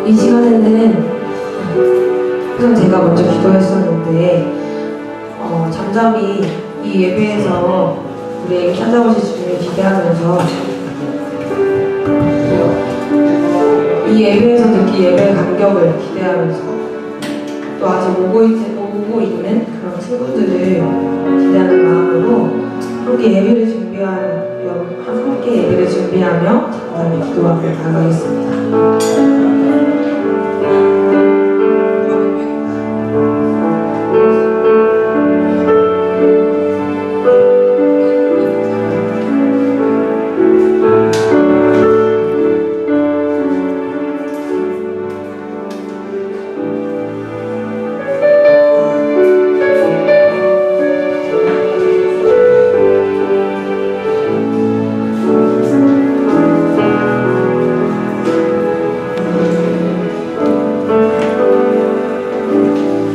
이 시간에는 항상 제가 먼저 기도했었는데 잠잠히 이 예배에서 우리에게 찾아오실 주님을 기대하면서 이 예배에서 느낄 예배의 감격을 기대하면서 또 아직 오고 있는 그런 친구들을 기대하는 마음으로 함께 예배를 준비하며 잠잠히 기도하며 나가겠습니다.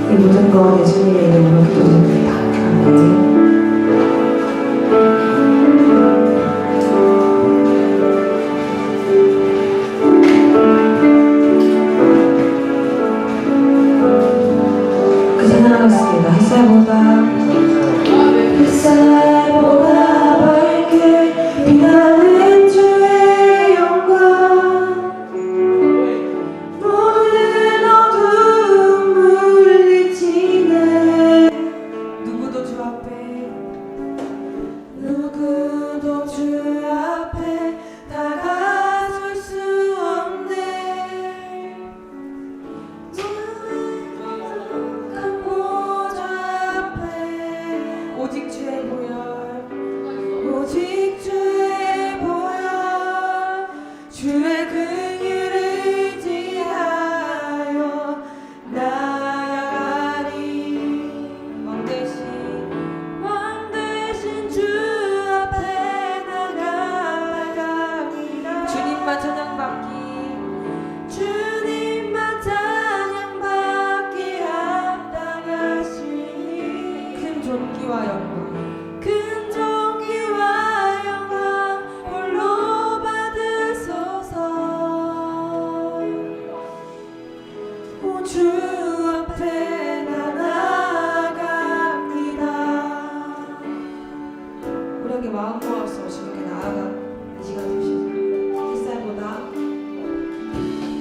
이 모든 것 예수님의 이름으로 기도드립니다. 아멘. 그 찬양하겠습니다. 햇살보다 밝게 빛나는 주의 영광, 모든 어둠 물리치네. 누구도 주 앞에 다가설 수 없네. 큰 보좌 앞에 오직 주의 보혈, 주의 긍휼을 의지하여 나아가리. 왕 대신 주 앞에 나아가리라. 주님만 찬양받기 합당하시니 큰 존귀와 영광 홀로 받으소서. 오, 주 앞에 나아갑니다. 우리 함께 마음 모아서 주님께 나아가는 시간 되시죠.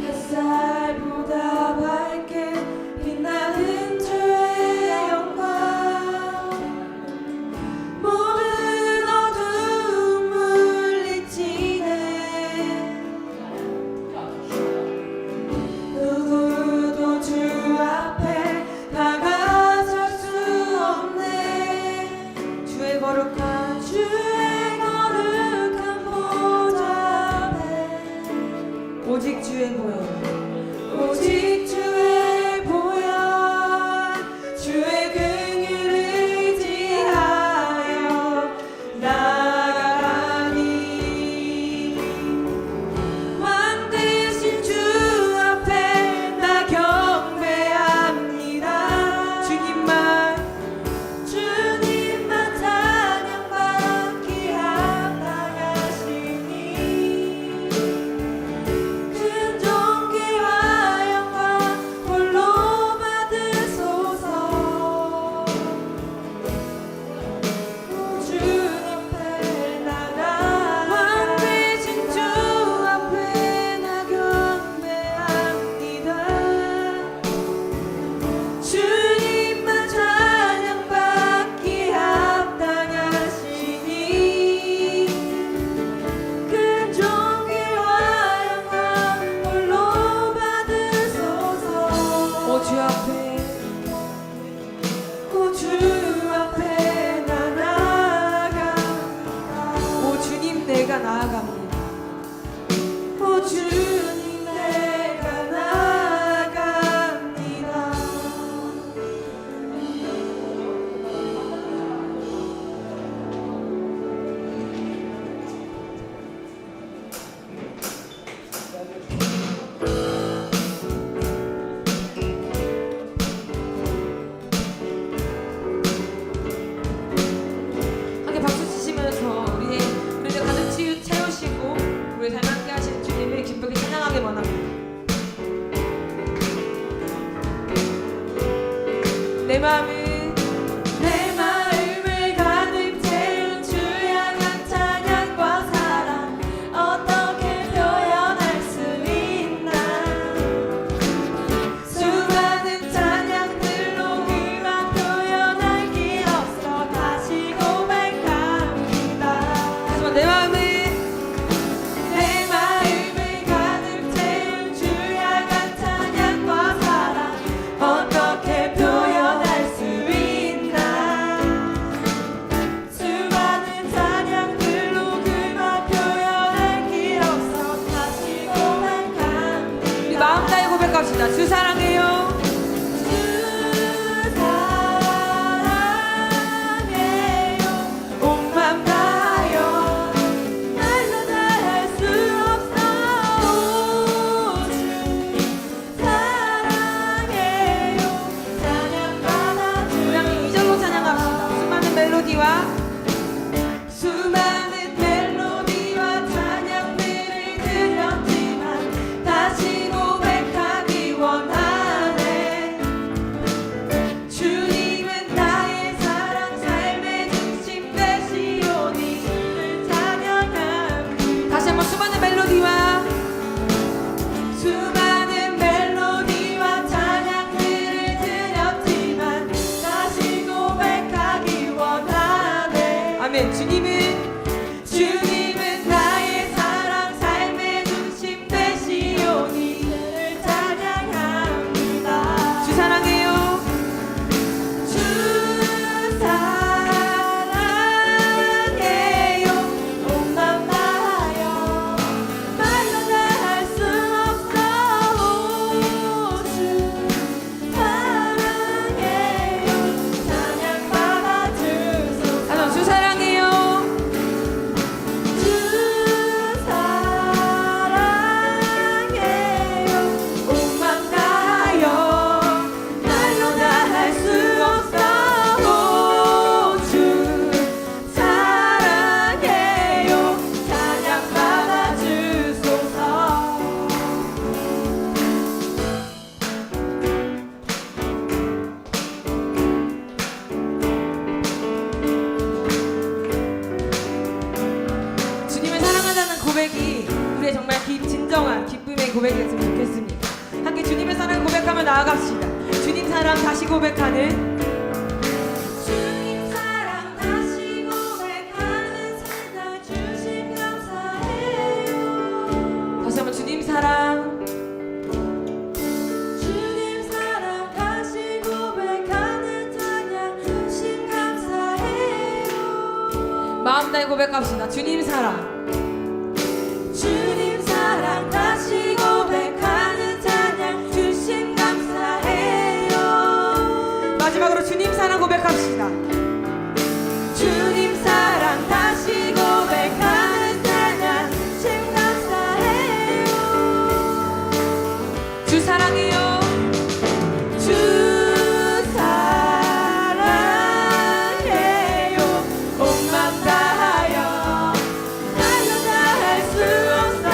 햇살보다 밝게 빛나는 주의 영광, 모든 어둠 물리치네. 누구도 주 앞에 다가설 수 없네. 주의 거룩한 보좌 앞에 오직 주의 보혈, 주의 긍휼을 의지하여 나아가리. 왕 대신 주 앞에 나 경배합니다. 주님만 찬양받기 합당하시니 큰 존귀와 영광 홀로 받으소서. 주 앞에 왕 대신 주 앞에 나 경배합니다. 주님만 찬양받기 합당하시니 큰 존귀와 영광 홀로 받으소서. 오, 주 앞에 나 나아갑니다. 오, 주님 내가 나아갑니다. 오, 주님 내가 나아갑니다. 함께 박수 치시면서 우리를 가득 채우시고 내 마음을 가득 채운 주 향한 찬양과 사랑 어떻게 표현할 수 있나. 수많은 찬양들로 그만 표현할 길 없어 다시 고백합니다. 하지만 내 마음을 가득 채운 주 향한 찬양과 사랑 어떻게 표현할 수 있나. 수많은 찬양들로 그만 표현할 길 없어 다시 고백합니다. 우리 마음 다해 고백합시다. 주 사랑해요. 주 사랑해요. 온 맘 다하여 말로 다 할 수 없어. 주 사랑해요. 찬양받아 주. 우리 함께 2절로 찬양합시다. 수많은 멜로디와 찬양들을 들렸지만 다시 고백하기 원하네. 주님은 나의 사랑 삶의 중심 되시오니 주를 찬양합니다. 다시 한번 수많은 멜로디와 찬양들을 들렸지만 다시 고백하기 원하네. 아멘. 주님은 나의 사랑 삶의 중심 되시오니 주를 찬양합니다. 주 사랑해요. 주 사랑해요. 온 맘 다하여 말로 다 할 수 없어. 주 사랑해요. 찬양받아 주소서. 주 사랑해요. 주 사랑해요. 온 맘 다하여 말로 다 할 수 없어. 주 사랑해요. 찬양받아 주소서. 주님을 사랑한다는 고백이 우리의 정말 진정한 기쁨의 고백이었으면 좋겠습니다. 함께 주님의 사랑을 고백하며 나아갑시다. 주님 사랑 다시 고백하는 주님 사랑 다시 고백하는 세상 주심 감사해요. 다시 한번 주님 사랑 다시 고백하는 찬양 주심 감사해요. 마음 다해 고백합시다. 주님 사랑 다시 고백하는 찬양 주심 감사해요. 마지막으로 주님 사랑 고백합시다. 주님 사랑 다시 고백하는 찬양 주심 감사해요. 주 사랑해요. 주 사랑해요. 온 맘 다하여 말로 다 할 수 없어.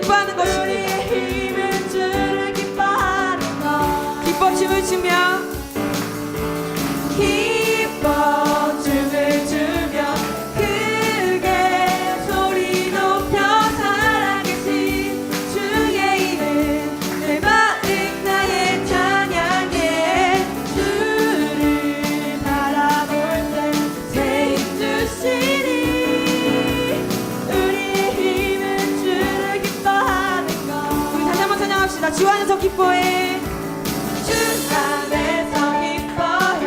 기뻐하는 것입니다. 힘은 주를 기뻐하는 것. 기뻐 춤을 추며 기뻐 춤을 추며 크게 소리 높여 살아계신 주의 이름 내 마음 나의 찬양해. 주를 바라볼 때 새 힘 주시니 우리의 힘은 주를 기뻐하는 것. 우리 다시 한번 찬양합시다. 주 안에서 기뻐해. 주 안에서 기뻐해.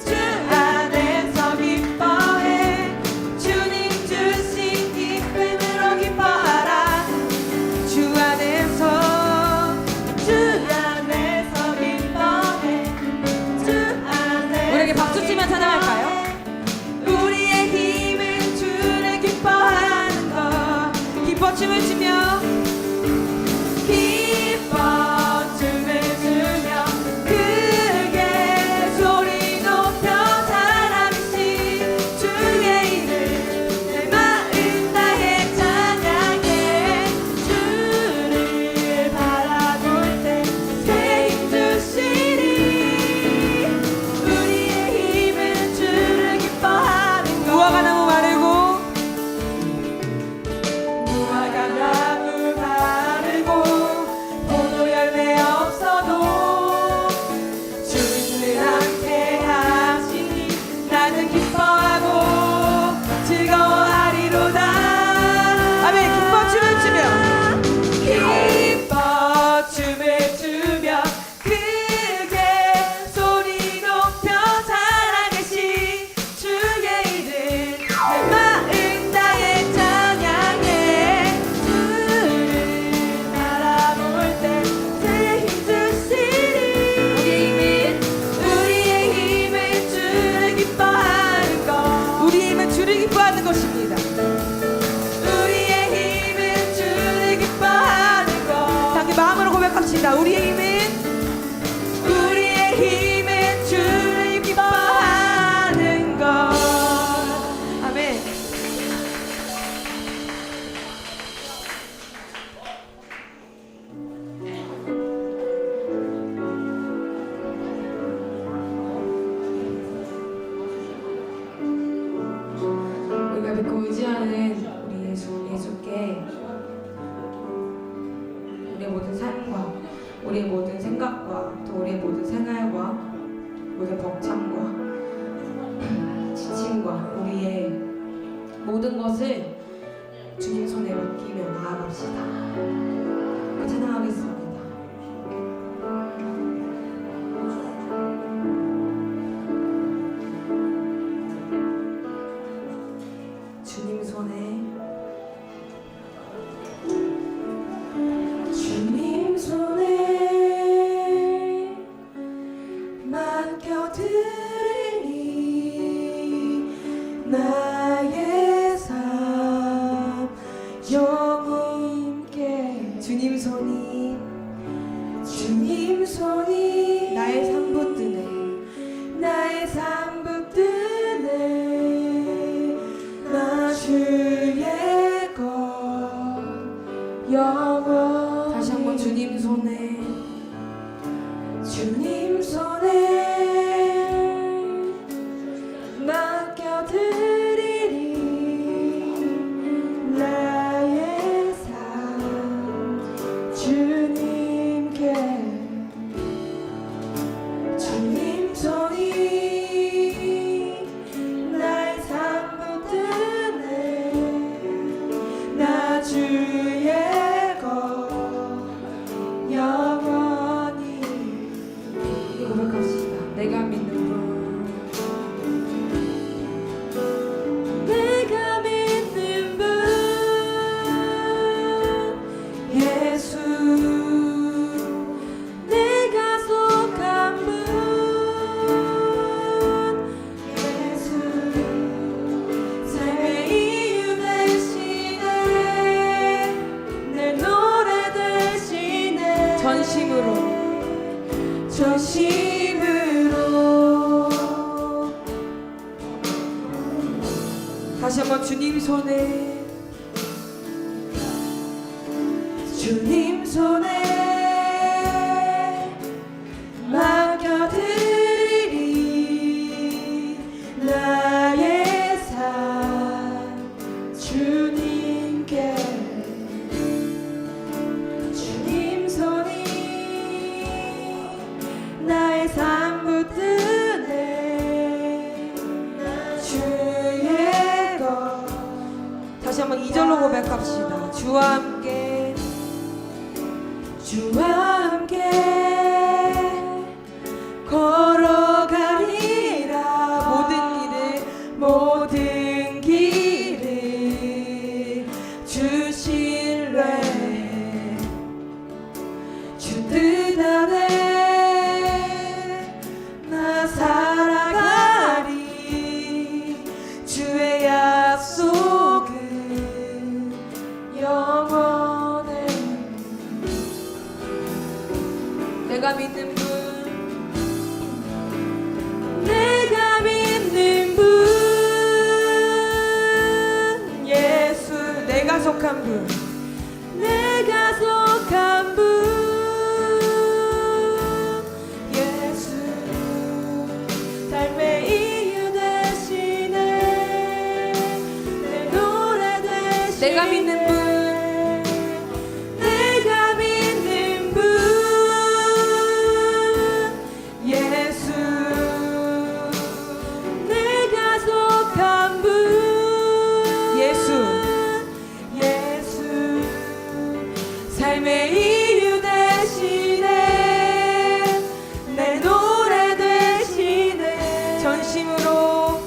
주 안에서 기뻐해. 주님 주신 기쁨으로 기뻐하라. 주 안에서 기뻐해. 주 안에서 우리에게 박수 치며 찬양할까요? 우리의 힘은 주를 기뻐하는 것. 기뻐 춤을 추며 기뻐 춤을 추며 크게 소리 높여 살아계신 주의 이름 내 마음 다해 찬양해. 주를 바라볼 때 새 힘 주시니 우리의 힘은 주를 기뻐하는 것. 무화과 나무 마르고 무화과 나무 마르고 포도 열매 없어도 주님을 함께 하시니 나는 기뻐하고 즐거워하리로다. 아멘. 기뻐 춤을 추며 기뻐 춤을 추며 크게 소리 높여 살아계신 주의 이름 내 마음 다해 찬양해. 주를 바라볼 때 새 힘 주시니 우리의 힘은 주를 기뻐하는 것. 우리의 힘은 주를 기뻐하는 것입니다. 우리의 힘은 주를 기뻐하는 것. 함께 마음으로 고백합시다. 우리의 힘은 주를 기뻐하는 것. 아멘. 우리가 믿고 의지하는 우리 예수께 우리의 모든 삶과 우리의 모든 생각과 또 우리의 모든 생활과 모든 벅참과 지침과 우리의 모든 것을 주님 손에 맡기며 나아갑시다. 그 찬양하겠습니다. 주님 손에 주님 손에 맡겨드리니 나의 삶 영혼께. 주님 손이 나의 삶 붙드네. 나의 삶 붙드네. 나 주의 것 영원. 다시 한번 주님 손에 주님 손에 맡겨드리니 나의 삶 주님께. 주님 손이 나의 삶 붙드네. 나 주의 것 영원히. 이 고백합시다. 내가 믿는 분. 내가 믿는 분 예수. 내가 속한 분 예수. 삶의 이유 되시네. 내 노래 되시네. 전심으로 전심으로. 다시 한번 주님 손에 주님 손에 맡겨드리리 나의 삶 주님께 주님 손이 나의 삶 붙드네 주의 것 다시 한번 2절로 고백합시다. 주와 함께 걸어가리라 모든 길을 주 신뢰 주 뜻 안에 나 살아가리 주의 약속은 영원해. 내가 믿는 분 예수 내가 속한 분 예수 삶의 이유 되시네 내 노래 되시네 내가 믿는 분 예수 내가 속한 분 예수 삶의 이유 되시네 내 노래 되시네 전심으로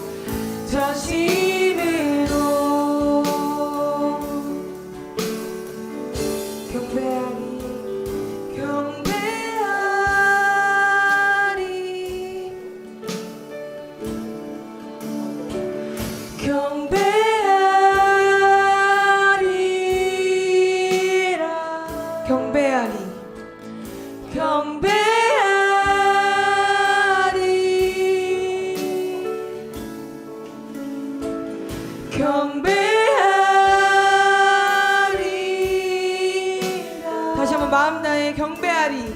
경배하리라 다시 한번 마음 다해 경배하리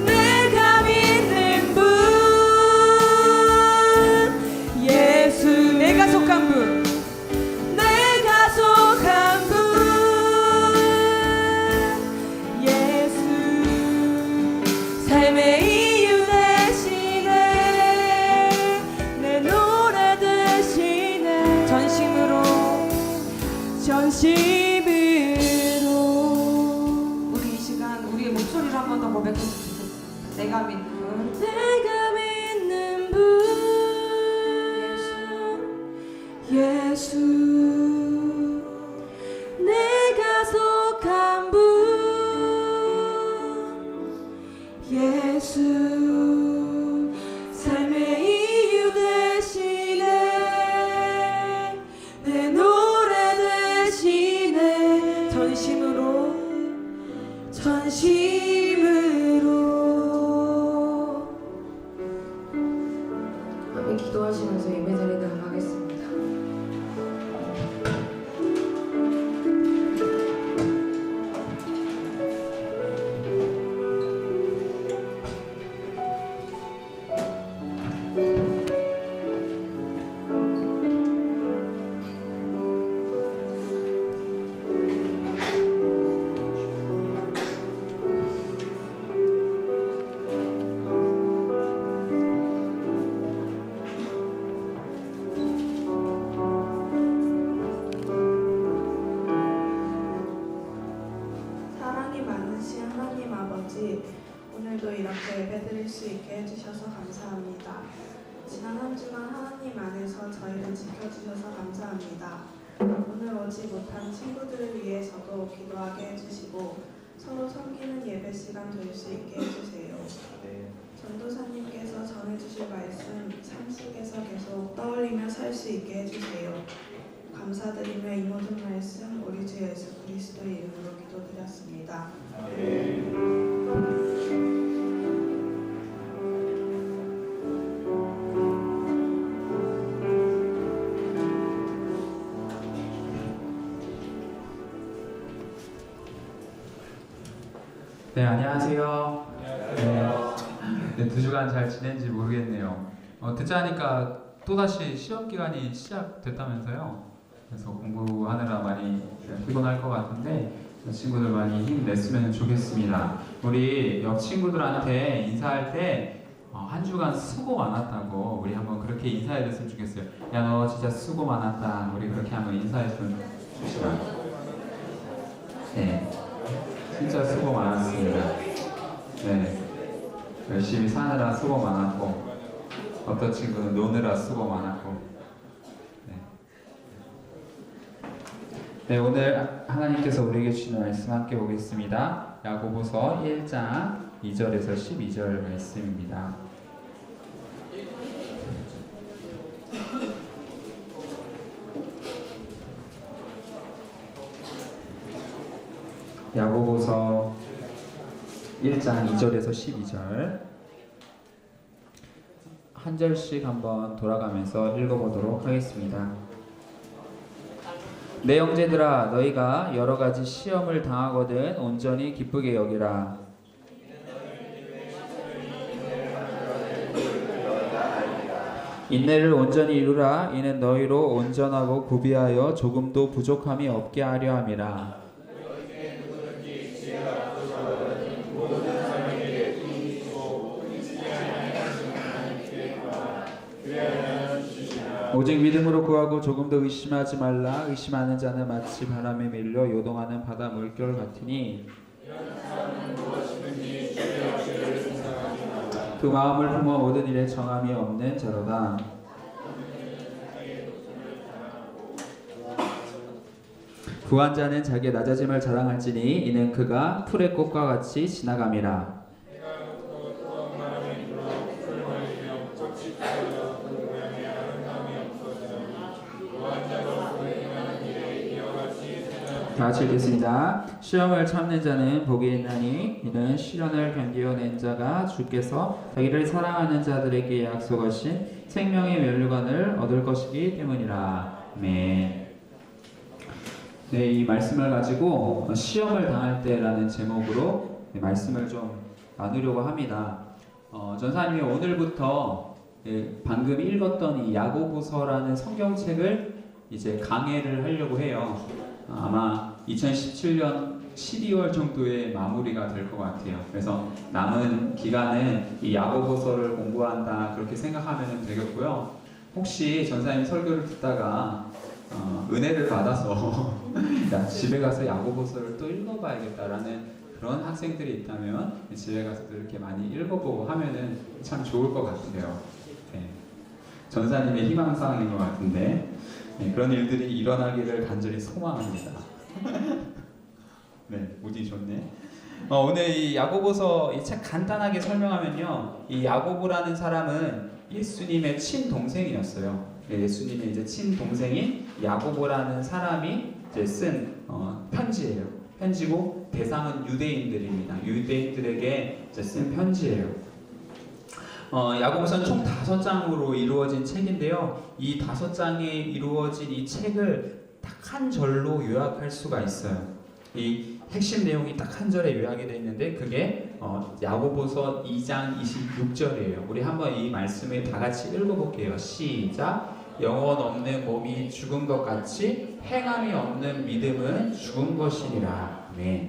내가 믿는 분 예수 내가 속한 분 예수 삶의 이유 되시네 내 노래 되시네 전심으로 우리 이 시간 우리의 목소리로 한 번 더 고백했으면 좋겠습니다. 내가 믿는 분 예수 내가 속한 분 예수 삶의 이유 되시네 내 노래 되시네 전심으로 함께 기도하시면서 예배자리에 나가겠습니다. 오늘도 이렇게 예배드릴 수 있게 해주셔서 감사합니다. 지난 한 주간 하나님 안에서 저희를 지켜주셔서 감사합니다. 오늘 오지 못한 친구들을 위해서도 기도하게 해주시고 서로 섬기는 예배 시간 될 수 있게 해주세요. 전도사님께서 전해주실 말씀 삶 속에서 계속 떠올리며 살 수 있게 해주세요. 감사드리며 이 모든 말씀 우리 주 예수 그리스도의 이름으로 기도드렸습니다. 네, 안녕하세요. 네, 2주간 잘 지낸지 모르겠네요. 듣자 하니까 또다시 시험 기간이 시작됐다면서요. 그래서 공부하느라 많이 피곤할 것 같은데 친구들 많이 힘냈으면 좋겠습니다. 우리 옆 친구들한테 인사할 때 한 주간 수고 많았다고 우리 한번 그렇게 인사해줬으면 좋겠어요. 야, 너 진짜 수고 많았다. 우리 그렇게 한번 인사했으면 좋겠어요. 네. 진짜 수고 많았습니다. 네, 열심히 사느라 수고 많았고 어떤 친구는 노느라 수고 많았고 네, 오늘 하나님께서 우리에게 주시는 말씀 함께 보겠습니다. 야고보서 1장 2절에서 12절 말씀입니다. 야고보서 1장 2절에서 12절 한 절씩 한번 돌아가면서 읽어보도록 하겠습니다. 내 형제들아, 너희가 여러 가지 시험을 당하거든 온전히 기쁘게 여기라. 인내를 온전히 이루라. 이는 너희로 온전하고 구비하여 조금도 부족함이 없게 하려 함이라. 오직 믿음으로 구하고 조금도 의심하지 말라. 의심하는 자는 마치 바람에 밀려 요동하는 바다 물결 같으니 그 마음을 품어 모든 일에 정함이 없는 자로다. 구한 자는 자기의 낮아짐을 자랑할지니 이는 그가 풀의 꽃과 같이 지나감이라. 다 같이 읽겠습니다. 시험을 참는 자는 복이 있나니 이는 시련을 견디어낸 자가 주께서 자기를 사랑하는 자들에게 약속하신 생명의 면류관을 얻을 것이기 때문이라. 아멘. 네, 이 말씀을 가지고 시험을 당할 때라는 제목으로 말씀을 좀 나누려고 합니다. 전사님이 오늘부터 방금 읽었던 이 야고보서라는 성경책을 이제 강해를 하려고 해요. 아마 2017년 12월 정도에 마무리가 될 것 같아요. 그래서 남은 기간은 이 야고보서를 공부한다 그렇게 생각하면 되겠고요. 혹시 전사님 설교를 듣다가 은혜를 받아서 야, 집에 가서 야고보서를 또 읽어봐야겠다라는 그런 학생들이 있다면 집에 가서도 이렇게 많이 읽어보고 하면은 참 좋을 것 같아요. 네. 전사님의 희망사항인 것 같은데 그런 일들이 일어나기를 간절히 소망합니다. 네, 모디 좋네. 오늘 이 야고보서 이 책 간단하게 설명하면요, 이 야고보라는 사람은 예수님의 친동생이었어요. 예수님의 이제 친동생인 야고보라는 사람이 이제 쓴 편지예요. 편지고 대상은 유대인들입니다. 유대인들에게 이제 쓴 편지예요. 야고보서는 총 5장으로 이루어진 책인데요. 이 5장에 이루어진 이 책을 딱 한 절로 요약할 수가 있어요. 이 핵심 내용이 딱 한 절에 요약이 되어 있는데 그게 야고보서 2장 26절이에요. 우리 한번 이 말씀을 다 같이 읽어볼게요. 시작. 영혼 없는 몸이 죽은 것 같이 행함이 없는 믿음은 죽은 것이니라. 네.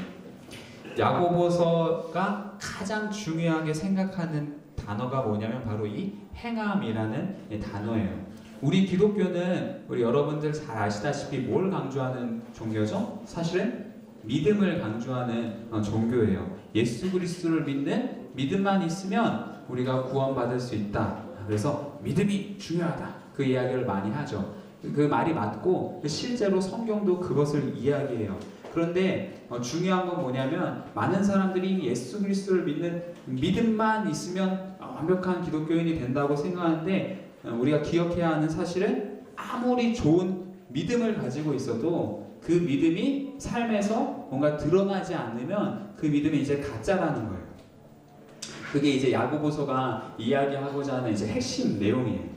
야고보서가 가장 중요하게 생각하는 단어가 뭐냐면 바로 이 행함이라는 단어예요. 우리 기독교는 우리 여러분들 잘 아시다시피 뭘 강조하는 종교죠? 사실은 믿음을 강조하는 종교예요. 예수 그리스도를 믿는 믿음만 있으면 우리가 구원받을 수 있다. 그래서 믿음이 중요하다. 그 이야기를 많이 하죠. 그 말이 맞고 실제로 성경도 그것을 이야기해요. 그런데 중요한 건 뭐냐면 많은 사람들이 예수 그리스도를 믿는 믿음만 있으면 완벽한 기독교인이 된다고 생각하는데 우리가 기억해야 하는 사실은 아무리 좋은 믿음을 가지고 있어도 그 믿음이 삶에서 뭔가 드러나지 않으면 그 믿음이 이제 가짜라는 거예요. 그게 이제 야고보서가 이야기하고자 하는 이제 핵심 내용이에요.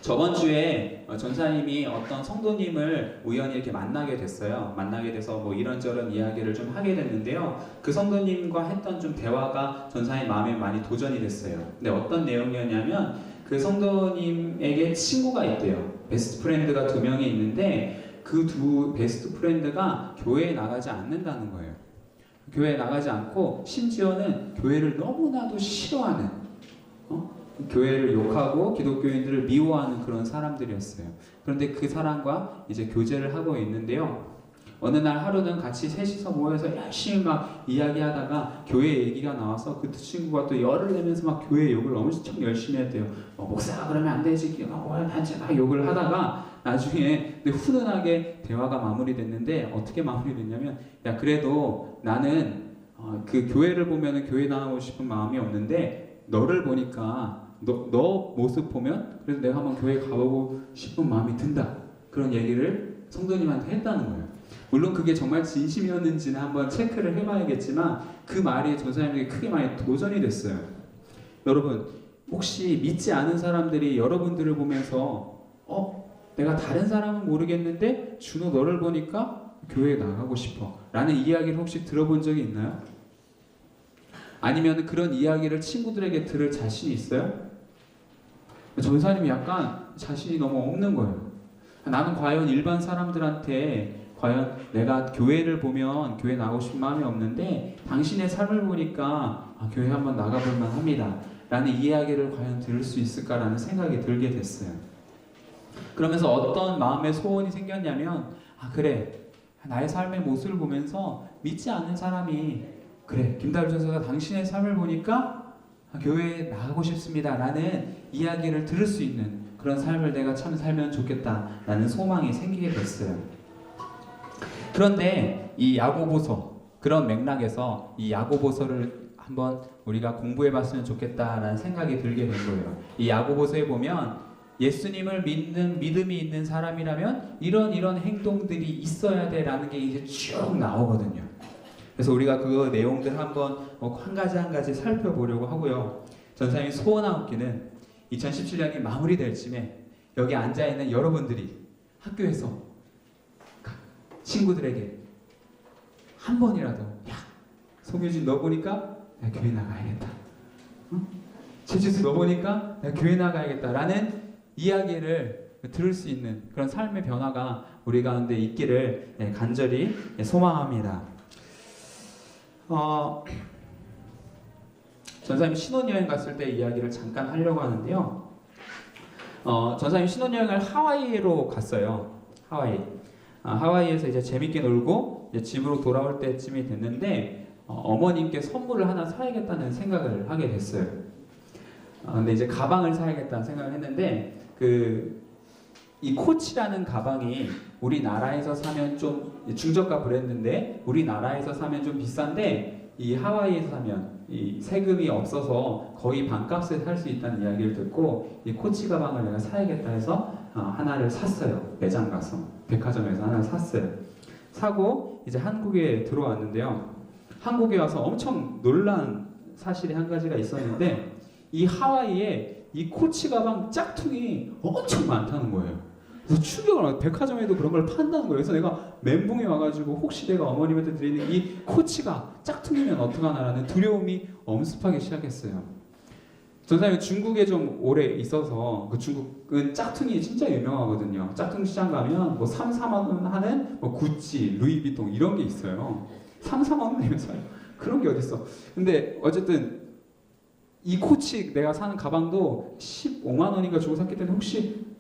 저번 주에 전사님이 어떤 성도님을 우연히 이렇게 만나게 됐어요. 만나게 돼서 뭐 이런저런 이야기를 좀 하게 됐는데요. 그 성도님과 했던 좀 대화가 전사님 마음에 많이 도전이 됐어요. 근데 어떤 내용이었냐면 그 성도님에게 친구가 있대요. 베스트 프렌드가 2명이 있는데 그 두 베스트 프렌드가 교회에 나가지 않는다는 거예요. 교회에 나가지 않고 심지어는 교회를 너무나도 싫어하는 교회를 욕하고 기독교인들을 미워하는 그런 사람들이었어요. 그런데 그 사람과 이제 교제를 하고 있는데요. 어느 날 하루는 같이 셋이서 모여서 열심히 막 이야기하다가 교회 얘기가 나와서 그 친구가 또 열을 내면서 막 교회 욕을 엄청 열심히 했대요. 목사가 그러면 안 되지, 막 욕을 하다가 나중에 훈훈하게 대화가 마무리됐는데 어떻게 마무리됐냐면, 야 그래도 나는 그 교회를 보면은 교회 나가고 싶은 마음이 없는데 너를 보니까 너 모습 보면 그래도 내가 한번 교회 가보고 싶은 마음이 든다. 그런 얘기를 성도님한테 했다는 거예요. 물론 그게 정말 진심이었는지는 한번 체크를 해봐야겠지만 그 말이 전사님에게 크게 많이 도전이 됐어요. 여러분 혹시 믿지 않은 사람들이 여러분들을 보면서 내가 다른 사람은 모르겠는데 준호 너를 보니까 교회에 나가고 싶어 라는 이야기를 혹시 들어본 적이 있나요? 아니면 그런 이야기를 친구들에게 들을 자신이 있어요? 전사님이 약간 자신이 너무 없는 거예요. 나는 과연 일반 사람들한테 과연 내가 교회를 보면 교회 나가고 싶은 마음이 없는데 당신의 삶을 보니까 교회 한번 나가볼 만합니다 라는 이야기를 과연 들을 수 있을까라는 생각이 들게 됐어요. 그러면서 어떤 마음의 소원이 생겼냐면 그래 나의 삶의 모습을 보면서 믿지 않는 사람이 그래 김다율 전사가 당신의 삶을 보니까 교회에 나가고 싶습니다 라는 이야기를 들을 수 있는 그런 삶을 내가 참 살면 좋겠다 라는 소망이 생기게 됐어요. 그런데 이 야고보서 그런 맥락에서 이 야고보서를 한번 우리가 공부해 봤으면 좋겠다라는 생각이 들게 된 거예요. 이 야고보서에 보면 예수님을 믿는 믿음이 있는 사람이라면 이런 행동들이 있어야 돼라는 게 이제 쭉 나오거든요. 그래서 우리가 그 내용들 한번 한 가지 살펴보려고 하고요. 전사님이 소원하옵기는 2017년이 마무리될 쯤에 여기 앉아있는 여러분들이 학교에서 친구들에게 한 번이라도 야 송유진 너 보니까 나 교회 나가야겠다. 최지수 너 보니까 나 교회 나가야겠다 라는 이야기를 들을 수 있는 그런 삶의 변화가 우리 가운데 있기를 간절히 소망합니다. 전사님 신혼여행 갔을 때 이야기를 잠깐 하려고 하는데요. 전사님 신혼여행을 하와이로 갔어요. 하와이에서 이제 재밌게 놀고 이제 집으로 돌아올 때쯤이 됐는데 어머님께 선물을 하나 사야겠다는 생각을 하게 됐어요. 근데 이제 가방을 사야겠다는 생각을 했는데 이 코치라는 가방이 우리나라에서 사면 좀 중저가 브랜드인데 우리나라에서 사면 좀 비싼데 이 하와이에서 사면 이 세금이 없어서 거의 반값에 살 수 있다는 이야기를 듣고 이 코치 가방을 내가 사야겠다 해서 하나를 샀어요. 매장 가서 백화점에서 하나를 샀어요. 사고 이제 한국에 들어왔는데요. 한국에 와서 엄청 놀란 사실이 한 가지가 있었는데 이 하와이에 이 코치 가방 짝퉁이 엄청 많다는 거예요. 그래서 충격을 받아요. 백화점에도 그런 걸 판다는 거예요. 그래서 내가 멘붕이 와가지고 혹시 내가 어머님한테 드리는 이 코치가 짝퉁이면 어떡하나라는 두려움이 엄습하기 시작했어요. 전사님이 중국에 좀 오래 있어서 그 중국은 짝퉁이 진짜 유명하거든요. 짝퉁 시장 가면 뭐 3, 4만 원 하는 뭐 구찌, 루이비통 이런 게 있어요. 3, 4만 원 내면 사요. 그런 게 어딨어. 근데 어쨌든 이 코치 내가 사는 가방도 15만 원인가 주고 샀기 때문에 혹시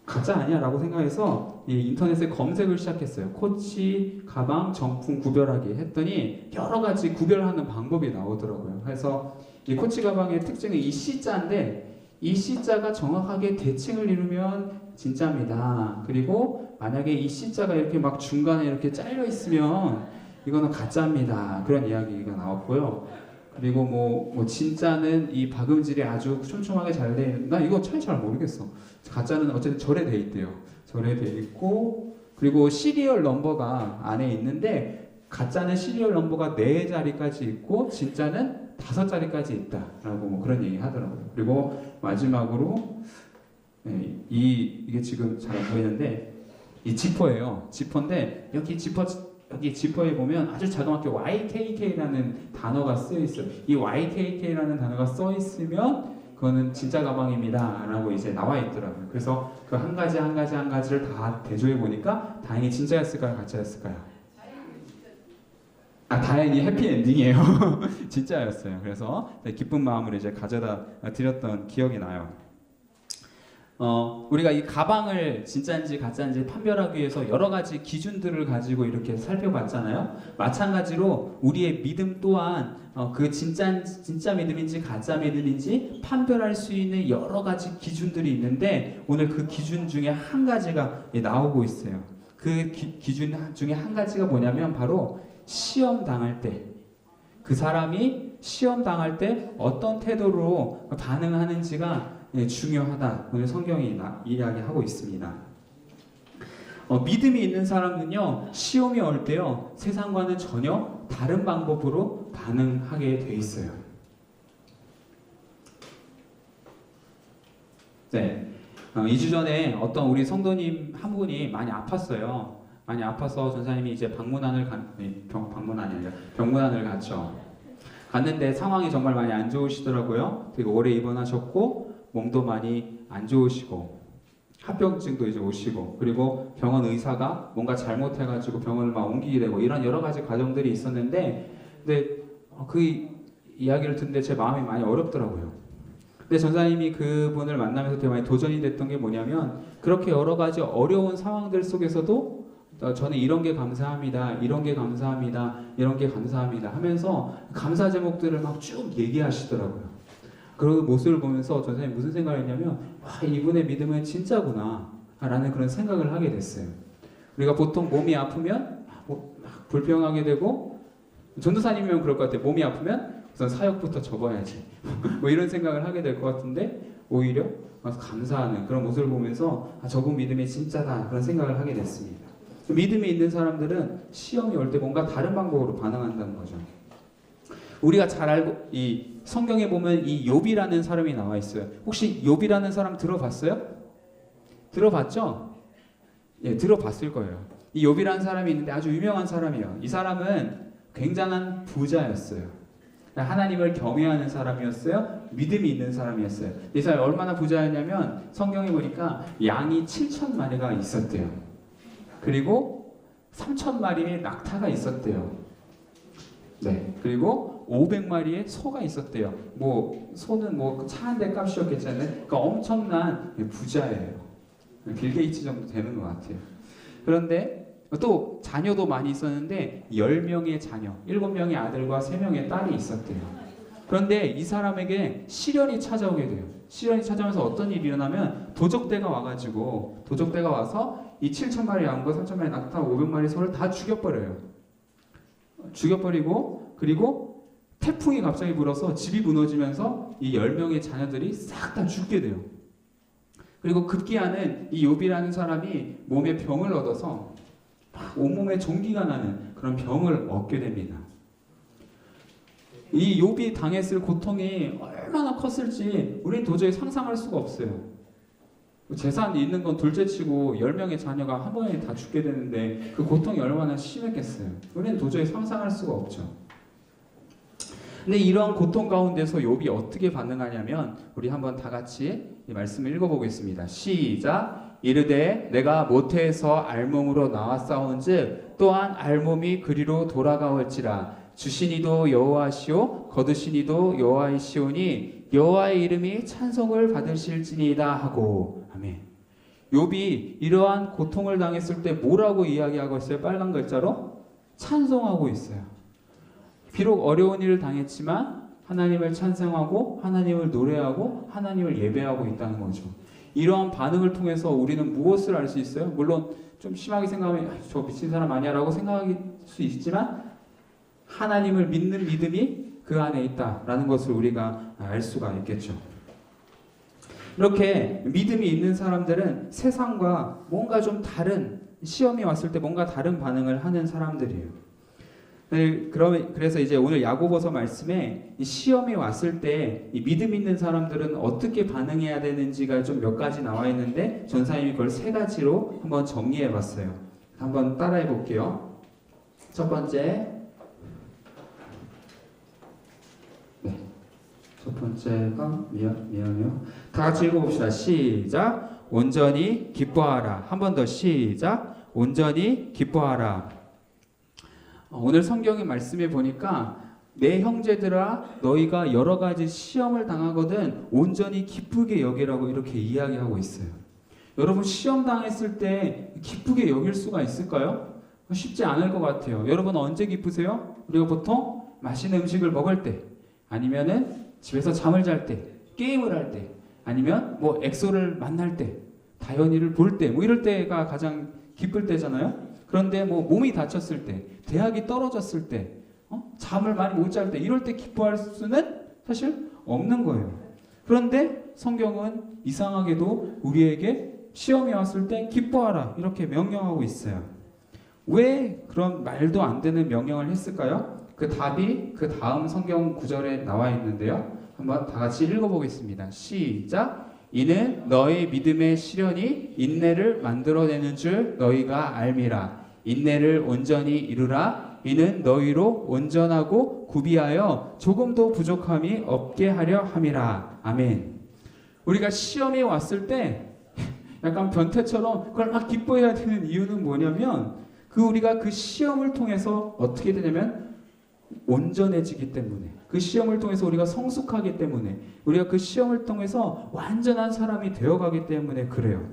가짜 아니야 라고 생각해서 이 인터넷에 검색을 시작했어요. 코치 가방 정품 구별하기 했더니 여러 가지 구별하는 방법이 나오더라고요. 그래서 이 코치 가방의 특징은 이 C자인데 이 C자가 정확하게 대칭을 이루면 진짜입니다. 그리고 만약에 이 C자가 이렇게 막 중간에 이렇게 잘려 있으면 이거는 가짜입니다. 그런 이야기가 나왔고요. 그리고 뭐 진짜는 이 박음질이 아주 촘촘하게 잘 돼 있는. 나 이거 잘 모르겠어. 가짜는 어쨌든 절에 돼 있대요. 절에 돼 있고, 그리고 시리얼 넘버가 안에 있는데 가짜는 시리얼 넘버가 4자리까지 있고 진짜는 5자리까지 있다라고 뭐 그런 얘기 하더라고요. 그리고 마지막으로 이게 지금 잘 안 보이는데 이 지퍼예요. 지퍼인데 여기 지퍼에 보면 아주 자그맣게 YKK라는 단어가 쓰여 있어요. 이 YKK라는 단어가 써 있으면 그거는 진짜 가방입니다 라고 이제 나와 있더라고요. 그래서 그 한 가지를 다 대조해 보니까 다행히 진짜였을까요? 가짜였을까요? 다행히 해피엔딩이에요. 진짜였어요. 그래서 기쁜 마음으로 이제 가져다 드렸던 기억이 나요. 우리가 이 가방을 진짜인지 가짜인지 판별하기 위해서 여러 가지 기준들을 가지고 이렇게 살펴봤잖아요. 마찬가지로 우리의 믿음 또한 그 진짜 믿음인지 가짜 믿음인지 판별할 수 있는 여러 가지 기준들이 있는데 오늘 그 기준 중에 한 가지가 나오고 있어요. 그 기준 중에 한 가지가 뭐냐면 바로 시험 당할 때, 그 사람이 시험 당할 때 어떤 태도로 반응하는지가 중요하다. 오늘 성경이 이야기하고 있습니다. 믿음이 있는 사람은요, 시험이 올 때요, 세상과는 전혀 다른 방법으로 반응하게 돼 있어요. 네. 2주 전에 어떤 우리 성도님 한 분이 많이 아팠어요. 많이 아파서 전사님이 이제 병문안을 갔죠. 갔는데 상황이 정말 많이 안 좋으시더라고요. 되게 오래 입원하셨고 몸도 많이 안 좋으시고 합병증도 이제 오시고, 그리고 병원 의사가 뭔가 잘못해가지고 병원을 막 옮기게 되고 이런 여러 가지 과정들이 있었는데, 근데 그 이야기를 듣는데 제 마음이 많이 어렵더라고요. 근데 전사님이 그분을 만나면서 되게 많이 도전이 됐던 게 뭐냐면, 그렇게 여러 가지 어려운 상황들 속에서도 저는 이런 게 감사합니다, 이런 게 감사합니다, 이런 게 감사합니다 하면서 감사 제목들을 막 쭉 얘기하시더라고요. 그 모습을 보면서 전사님이 무슨 생각을 했냐면, 와, 이분의 믿음은 진짜구나 라는 그런 생각을 하게 됐어요. 우리가 보통 몸이 아프면 막 불평하게 되고, 전도사님이면 그럴 것 같아요. 몸이 아프면 우선 사역부터 접어야지 뭐 이런 생각을 하게 될 것 같은데, 오히려 감사하는 그런 모습을 보면서 저분 믿음이 진짜다 그런 생각을 하게 됐습니다. 믿음이 있는 사람들은 시험이 올 때 뭔가 다른 방법으로 반응한다는 거죠. 우리가 잘 알고, 이 성경에 보면 이 욥이라는 사람이 나와 있어요. 혹시 욥이라는 사람 들어봤어요? 들어봤죠? 예, 들어봤을 거예요. 이 욥이라는 사람이 있는데 아주 유명한 사람이에요. 이 사람은 굉장한 부자였어요. 하나님을 경외하는 사람이었어요. 믿음이 있는 사람이었어요. 이 사람이 얼마나 부자였냐면 성경에 보니까 양이 7,000마리가 있었대요. 그리고 3,000마리의 낙타가 있었대요. 네. 그리고 500마리의 소가 있었대요. 뭐 소는 뭐 차 한 대 값이었겠잖아요. 그러니까 엄청난 부자예요. 빌 게이츠 정도 되는 것 같아요. 그런데 또 자녀도 많이 있었는데 10명의 자녀, 7명의 아들과 3명의 딸이 있었대요. 그런데 이 사람에게 시련이 찾아오게 돼요. 시련이 찾아오면서 어떤 일이 일어나면 도적대가 와서 이 7,000마리 양과 3,000마리 낙타 500마리 소를 다 죽여버려요. 죽여버리고, 그리고 태풍이 갑자기 불어서 집이 무너지면서 이 10명의 자녀들이 싹 다 죽게 돼요. 그리고 급기야는 이 욥이라는 사람이 몸에 병을 얻어서 막 온몸에 종기가 나는 그런 병을 얻게 됩니다. 이 욥이 당했을 고통이 얼마나 컸을지 우리는 도저히 상상할 수가 없어요. 재산이 있는 건 둘째치고 10명의 자녀가 한 번에 다 죽게 되는데 그 고통이 얼마나 심했겠어요. 우리는 도저히 상상할 수가 없죠. 근데 이런 고통 가운데서 욥이 어떻게 반응하냐면, 우리 한번 다 같이 이 말씀을 읽어보겠습니다. 시작. 이르되 내가 모태에서 알몸으로 나왔사온즉 또한 알몸이 그리로 돌아가올지라. 주시니도 여호와시오 거두시니도 여호와이시오니 여호와의 이름이 찬송을 받으실지니이다 하고. 아멘. 욥이 이러한 고통을 당했을 때 뭐라고 이야기하고 있어요? 빨간 글자로 찬송하고 있어요. 비록 어려운 일을 당했지만 하나님을 찬송하고 하나님을 노래하고 하나님을 예배하고 있다는 거죠. 이러한 반응을 통해서 우리는 무엇을 알 수 있어요? 물론 좀 심하게 생각하면 저 미친 사람 아니야 라고 생각할 수 있지만 하나님을 믿는 믿음이 그 안에 있다라는 것을 우리가 알 수가 있겠죠. 이렇게 믿음이 있는 사람들은 세상과 뭔가 좀 다른, 시험이 왔을 때 뭔가 다른 반응을 하는 사람들이에요. 그래서 이제 오늘 야고보서 말씀에 이 시험이 왔을 때 이 믿음 있는 사람들은 어떻게 반응해야 되는지가 좀 몇 가지 나와 있는데 전사님이 그걸 3가지로 한번 정리해 봤어요. 한번 따라해 볼게요. 첫 번째, 첫 번째가 미안해요. 다 같이 읽어봅시다. 시작. 온전히 기뻐하라. 한 번 더 시작. 온전히 기뻐하라. 오늘 성경의 말씀에 보니까 내 형제들아 너희가 여러 가지 시험을 당하거든 온전히 기쁘게 여기라고 이렇게 이야기하고 있어요. 여러분 시험 당했을 때 기쁘게 여길 수가 있을까요? 쉽지 않을 것 같아요. 여러분 언제 기쁘세요? 우리가 보통 맛있는 음식을 먹을 때, 아니면은 집에서 잠을 잘 때, 게임을 할 때, 아니면 뭐 엑소를 만날 때, 다현이를 볼 때, 뭐 이럴 때가 가장 기쁠 때잖아요. 그런데 뭐 몸이 다쳤을 때, 대학이 떨어졌을 때, 잠을 많이 못 잘 때, 이럴 때 기뻐할 수는 사실 없는 거예요. 그런데 성경은 이상하게도 우리에게 시험이 왔을 때 기뻐하라 이렇게 명령하고 있어요. 왜 그런 말도 안 되는 명령을 했을까요? 그 답이 그 다음 성경 구절에 나와 있는데요. 한번 다 같이 읽어보겠습니다. 시작. 이는 너희 믿음의 시련이 인내를 만들어내는 줄 너희가 알미라. 인내를 온전히 이루라. 이는 너희로 온전하고 구비하여 조금도 부족함이 없게 하려 함이라. 아멘. 우리가 시험이 왔을 때 약간 변태처럼 그걸 막 기뻐해야 되는 이유는 뭐냐면 우리가 그 시험을 통해서 어떻게 되냐면 온전해지기 때문에, 그 시험을 통해서 우리가 성숙하기 때문에, 우리가 그 시험을 통해서 완전한 사람이 되어가기 때문에 그래요.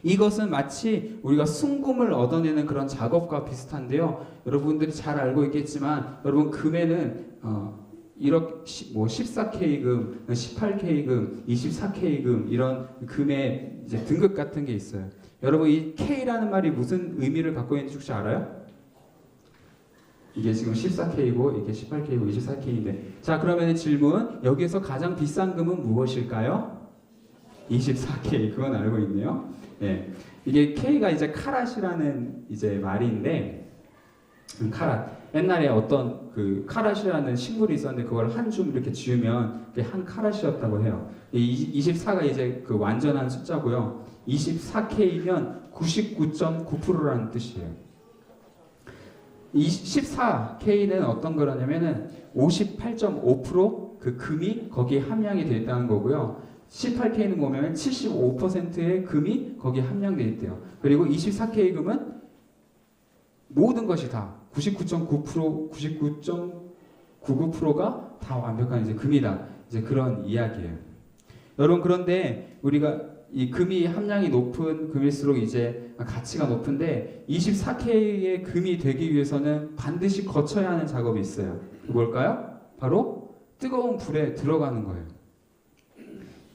이것은 마치 우리가 순금을 얻어내는 그런 작업과 비슷한데요. 여러분들이 잘 알고 있겠지만 여러분 금에는 이렇게 뭐 14K 금, 18K 금, 24K 금 이런 금의 이제 등급 같은 게 있어요. 여러분 이 K라는 말이 무슨 의미를 갖고 있는지 혹시 알아요? 이게 지금 14K고 이게 18K고 24K인데, 자 그러면 질문, 여기에서 가장 비싼 금은 무엇일까요? 24K. 그건 알고 있네요. 예, 이게 K가 이제 카랏이라는 이제 말인데, 카랏. 옛날에 어떤 그 카랏이라는 식물이 있었는데 그걸 한 줌 이렇게 지우면 그게 한 카랏이었다고 해요. 24가 이제 그 완전한 숫자고요. 24K면 99.9%라는 뜻이에요. 14K는 어떤 거라냐면은 58.5% 그 금이 거기에 함량이 되어 있다는 거고요. 18K는 보면 75%의 금이 거기에 함량되어 있대요. 그리고 24K 금은 모든 것이 다 99.9%, 99.99%가 다 완벽한 이제 금이다. 이제 그런 이야기예요. 여러분 그런데 우리가 이 금이 함량이 높은 금일수록 이제 가치가 높은데 24K의 금이 되기 위해서는 반드시 거쳐야 하는 작업이 있어요. 그 뭘까요? 바로 뜨거운 불에 들어가는 거예요.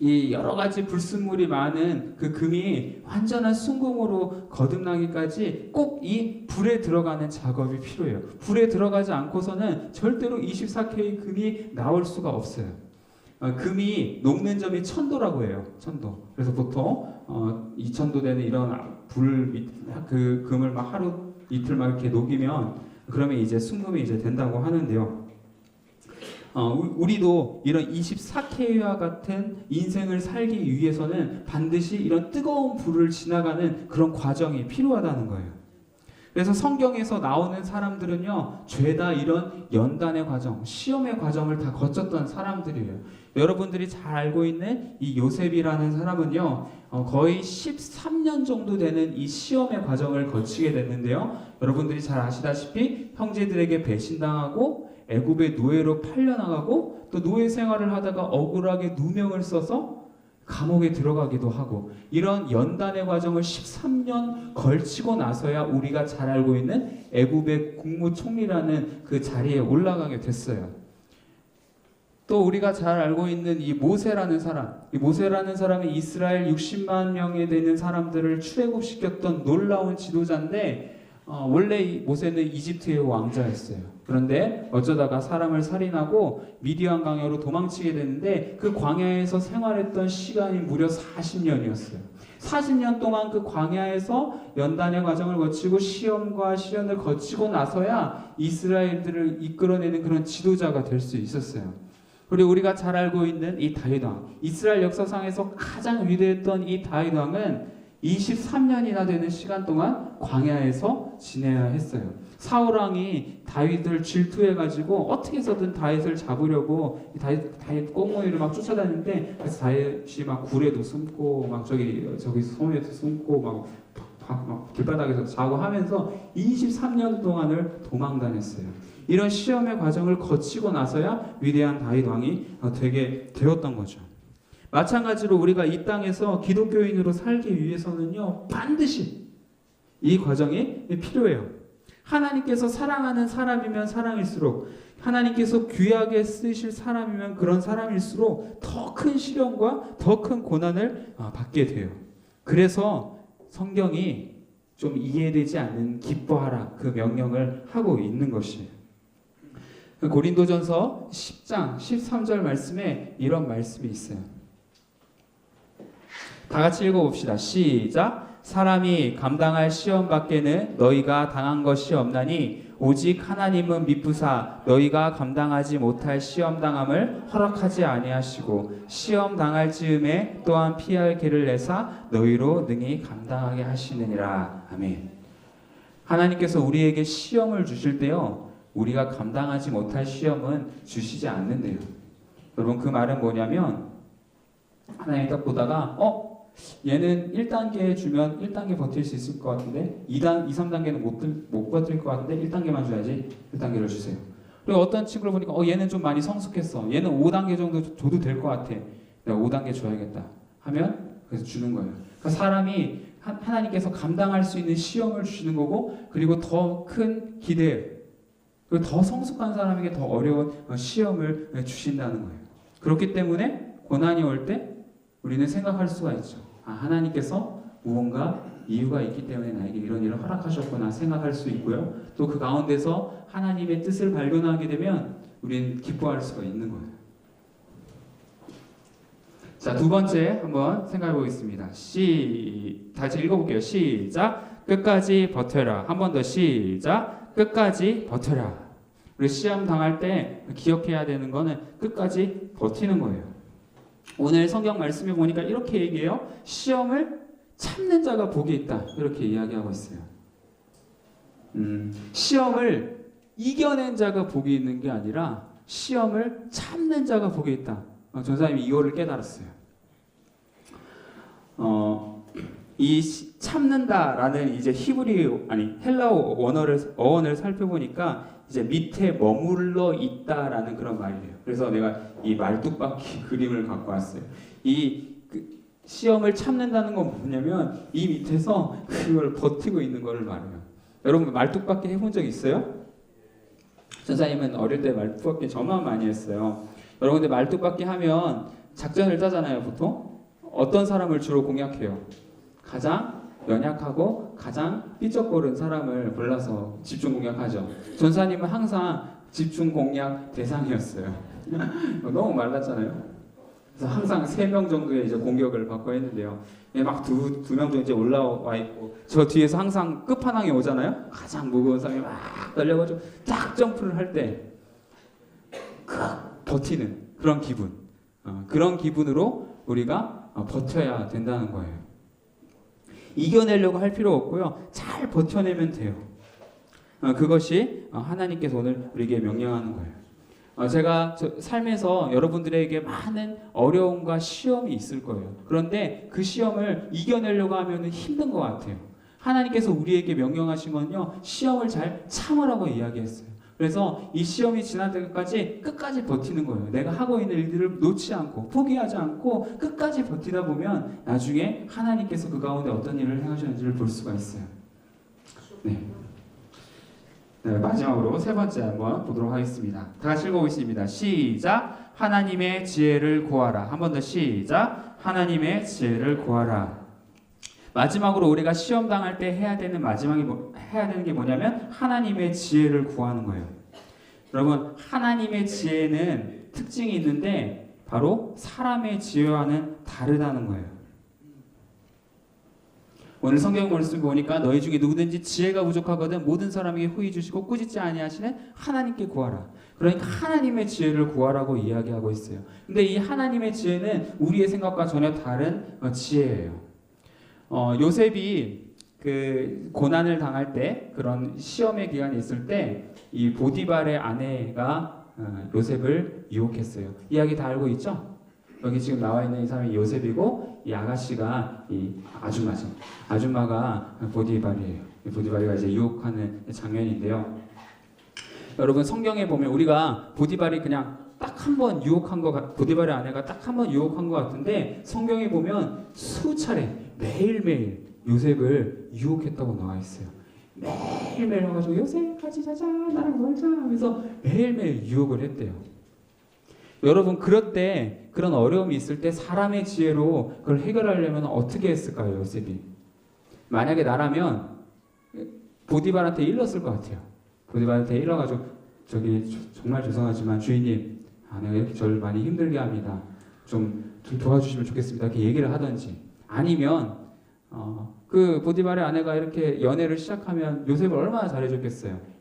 이 여러 가지 불순물이 많은 그 금이 완전한 순금으로 거듭나기까지 꼭 이 불에 들어가는 작업이 필요해요. 불에 들어가지 않고서는 절대로 24K 금이 나올 수가 없어요. 금이 녹는 점이 천도라고 해요. 천도. 그래서 보통 2000도 되는 이런 그 금을 막 하루 이틀 막 이렇게 녹이면 그러면 이제 순금이 이제 된다고 하는데요. 우리도 이런 24K와 같은 인생을 살기 위해서는 반드시 이런 뜨거운 불을 지나가는 그런 과정이 필요하다는 거예요. 그래서 성경에서 나오는 사람들은요, 죄다 이런 연단의 과정, 시험의 과정을 다 거쳤던 사람들이에요. 여러분들이 잘 알고 있는 이 요셉이라는 사람은요, 거의 13년 정도 되는 이 시험의 과정을 거치게 됐는데요. 여러분들이 잘 아시다시피 형제들에게 배신당하고 애굽의 노예로 팔려나가고 또 노예 생활을 하다가 억울하게 누명을 써서 감옥에 들어가기도 하고, 이런 연단의 과정을 13년 걸치고 나서야 우리가 잘 알고 있는 애굽의 국무총리라는 그 자리에 올라가게 됐어요. 또 우리가 잘 알고 있는 이 모세라는 사람, 이 모세라는 사람이 이스라엘 60만 명에 되는 사람들을 출애굽시켰던 놀라운 지도자인데 원래 이 모세는 이집트의 왕자였어요. 그런데 어쩌다가 사람을 살인하고 미디안 광야로 도망치게 되는데 그 광야에서 생활했던 시간이 무려 40년이었어요. 40년 동안 그 광야에서 연단의 과정을 거치고 시험과 시련을 거치고 나서야 이스라엘들을 이끌어내는 그런 지도자가 될 수 있었어요. 그리고 우리가 잘 알고 있는 이 다윗 왕, 이스라엘 역사상에서 가장 위대했던 이 다윗 왕은 23년이나 되는 시간 동안 광야에서 지내야 했어요. 사울 왕이 다윗을 질투해가지고 어떻게 해서든 다윗을 잡으려고 다윗 꽁무니를 막 쫓아다니는데, 그래서 다윗이 막 굴에도 숨고 막 저기 소매도 숨고 막 길바닥에서 자고 하면서 23년 동안을 도망 다녔어요. 이런 시험의 과정을 거치고 나서야 위대한 다윗 왕이 되게 되었던 거죠. 마찬가지로 우리가 이 땅에서 기독교인으로 살기 위해서는요, 반드시 이 과정이 필요해요. 하나님께서 사랑하는 사람이면 사랑일수록, 하나님께서 귀하게 쓰실 사람이면 그런 사람일수록 더 큰 시련과 더 큰 고난을 받게 돼요. 그래서 성경이 좀 이해되지 않는 기뻐하라 그 명령을 하고 있는 것이에요. 고린도전서 10장 13절 말씀에 이런 말씀이 있어요. 다 같이 읽어봅시다. 시작. 사람이 감당할 시험 밖에는 너희가 당한 것이 없나니 오직 하나님은 미쁘사 너희가 감당하지 못할 시험 당함을 허락하지 아니하시고 시험 당할 즈음에 또한 피할 길을 내사 너희로 능히 감당하게 하시느니라. 아멘. 하나님께서 우리에게 시험을 주실 때요, 우리가 감당하지 못할 시험은 주시지 않는데요. 여러분, 그 말은 뭐냐면 하나님이 딱 보다가 얘는 1단계 주면 1단계 버틸 수 있을 것 같은데 2, 3단계는 못 버틸 것 같은데 1단계만 줘야지 1단계를 주세요. 그리고 어떤 친구를 보니까 얘는 좀 많이 성숙했어. 얘는 5단계 정도 줘도 될 것 같아. 내가 5단계 줘야겠다 하면 그래서 주는 거예요. 그러니까 사람이 하나님께서 감당할 수 있는 시험을 주시는 거고, 그리고 더 큰 기대, 그리고 더 성숙한 사람에게 더 어려운 시험을 주신다는 거예요. 그렇기 때문에 고난이 올 때 우리는 생각할 수가 있죠. 하나님께서 무언가 이유가 있기 때문에 나에게 이런 일을 허락하셨구나 생각할 수 있고요. 또 그 가운데서 하나님의 뜻을 발견하게 되면 우리는 기뻐할 수가 있는 거예요. 자, 두 번째 한번 생각해 보겠습니다. 다시 읽어볼게요. 시작. 끝까지 버텨라. 한 번 더 시작. 끝까지 버텨라. 우리 시험 당할 때 기억해야 되는 거는 끝까지 버티는 거예요. 오늘 성경 말씀에 보니까 이렇게 얘기해요. 시험을 참는 자가 복이 있다. 이렇게 이야기하고 있어요. 시험을 이겨낸 자가 복이 있는 게 아니라 시험을 참는 자가 복이 있다. 전사님이 이거를 깨달았어요. 이 참는다라는 이제 헬라어 어원을 살펴보니까 이제 밑에 머물러 있다라는 그런 말이에요. 그래서 내가 이 말뚝박기 그림을 갖고 왔어요. 시험을 참는다는 건 뭐냐면 이 밑에서 그걸 버티고 있는 거를 말해요. 여러분 말뚝박기 해본 적 있어요? 전사님은 어릴 때 말뚝박기 저만 많이 했어요. 여러분 근데 말뚝박기 하면 작전을 짜잖아요. 보통 어떤 사람을 주로 공략해요? 가장 연약하고 가장 삐쩍거린 사람을 골라서 집중 공략하죠. 전사님은 항상 집중 공략 대상이었어요. 너무 말랐잖아요. 그래서 항상 3명 정도의 이제 공격을 받고 했는데요. 막 두 명 정도 이제 올라와 있고 저 뒤에서 항상 끝판왕에 오잖아요. 가장 무거운 사람이 막 떨려가지고 딱 점프를 할 때 버티는 그런 기분, 그런 기분으로 우리가 버텨야 된다는 거예요. 이겨내려고 할 필요 없고요. 잘 버텨내면 돼요. 그것이 하나님께서 오늘 우리에게 명령하는 거예요. 제가 삶에서 여러분들에게 많은 어려움과 시험이 있을 거예요. 그런데 그 시험을 이겨내려고 하면 힘든 것 같아요. 하나님께서 우리에게 명령하신 건요, 시험을 잘 참으라고 이야기했어요. 그래서 이 시험이 지날 때까지 끝까지 버티는 거예요. 내가 하고 있는 일들을 놓지 않고 포기하지 않고 끝까지 버티다 보면 나중에 하나님께서 그 가운데 어떤 일을 행하셨는지를 볼 수가 있어요. 네, 마지막으로 3번째 한번 보도록 하겠습니다. 다 같이 읽어보겠습니다. 시작. 하나님의 지혜를 구하라. 한 번 더 시작. 하나님의 지혜를 구하라. 마지막으로 우리가 시험 당할 때 해야 되는 해야 되는 게 뭐냐면 하나님의 지혜를 구하는 거예요. 여러분, 하나님의 지혜는 특징이 있는데 바로 사람의 지혜와는 다르다는 거예요. 오늘 성경 말씀 보니까 너희 중에 누구든지 지혜가 부족하거든 모든 사람에게 후히 주시고 꾸짖지 아니하시는 하나님께 구하라. 그러니까 하나님의 지혜를 구하라고 이야기하고 있어요. 근데 이 하나님의 지혜는 우리의 생각과 전혀 다른 지혜예요. 요셉이 그 고난을 당할 때, 그런 시험의 기간이 있을 때 이 보디발의 아내가 요셉을 유혹했어요. 이야기 다 알고 있죠? 여기 지금 나와 있는 이 사람이 요셉이고 이 아가씨가 이 아줌마죠. 아줌마가 보디발이에요. 보디발이가 이제 유혹하는 장면인데요. 여러분, 성경에 보면 우리가 보디발이 그냥 딱 한 번 유혹한 보디발의 아내가 딱 한 번 유혹한 것 같은데 성경에 보면 수차례 매일매일 요셉을 유혹했다고 나와 있어요. 매일매일 와가지고 요셉 같이 자자, 나랑 놀자 하면서 매일매일 유혹을 했대요. 여러분, 그럴 때 그런 어려움이 있을 때 사람의 지혜로 그걸 해결하려면 어떻게 했을까요, 요셉이? 만약에 나라면 보디발한테 일렀을 것 같아요. 보디발한테 일러가지고 정말 죄송하지만 주인님, 내가 이렇게 저를 많이 힘들게 합니다. 좀 도와주시면 좋겠습니다. 이렇게 얘기를 하든지, 아니면 그 보디발의 아내가 이렇게 연애를 시작하면 요셉을 얼마나 잘해줬겠어요.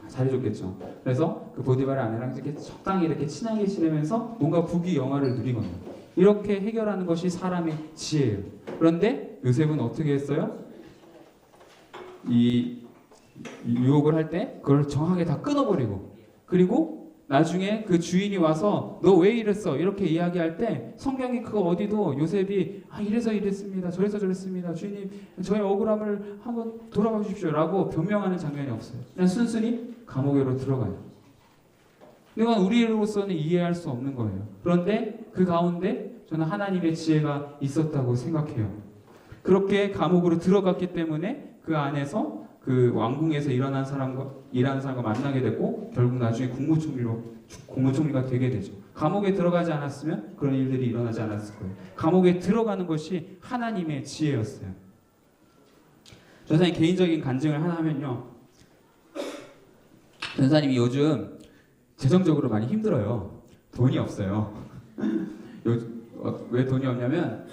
잘해줬겠죠. 그래서 그 보디발의 아내랑 이렇게 적당히 이렇게 친하게 지내면서 뭔가 부귀영화를 누리거든요. 이렇게 해결하는 것이 사람의 지혜예요. 그런데 요셉은 어떻게 했어요? 이 유혹을 할 때 그걸 정확하게 다 끊어버리고, 그리고 나중에 그 주인이 와서 너 왜 이랬어? 이렇게 이야기할 때 성경이 그거 어디도 요셉이 이래서 이랬습니다, 저래서 저랬습니다, 주인님 저의 억울함을 한번 돌아봐 주십시오 라고 변명하는 장면이 없어요. 그냥 순순히 감옥으로 들어가요. 이건 우리로서는 이해할 수 없는 거예요. 그런데 그 가운데 저는 하나님의 지혜가 있었다고 생각해요. 그렇게 감옥으로 들어갔기 때문에 그 안에서 그 왕궁에서 일하는 사람과 만나게 됐고, 결국 나중에 국무총리가 되게 되죠. 감옥에 들어가지 않았으면 그런 일들이 일어나지 않았을 거예요. 감옥에 들어가는 것이 하나님의 지혜였어요. 전사님 개인적인 간증을 하나 하면요, 전사님이 요즘 재정적으로 많이 힘들어요. 돈이 없어요. 왜 돈이 없냐면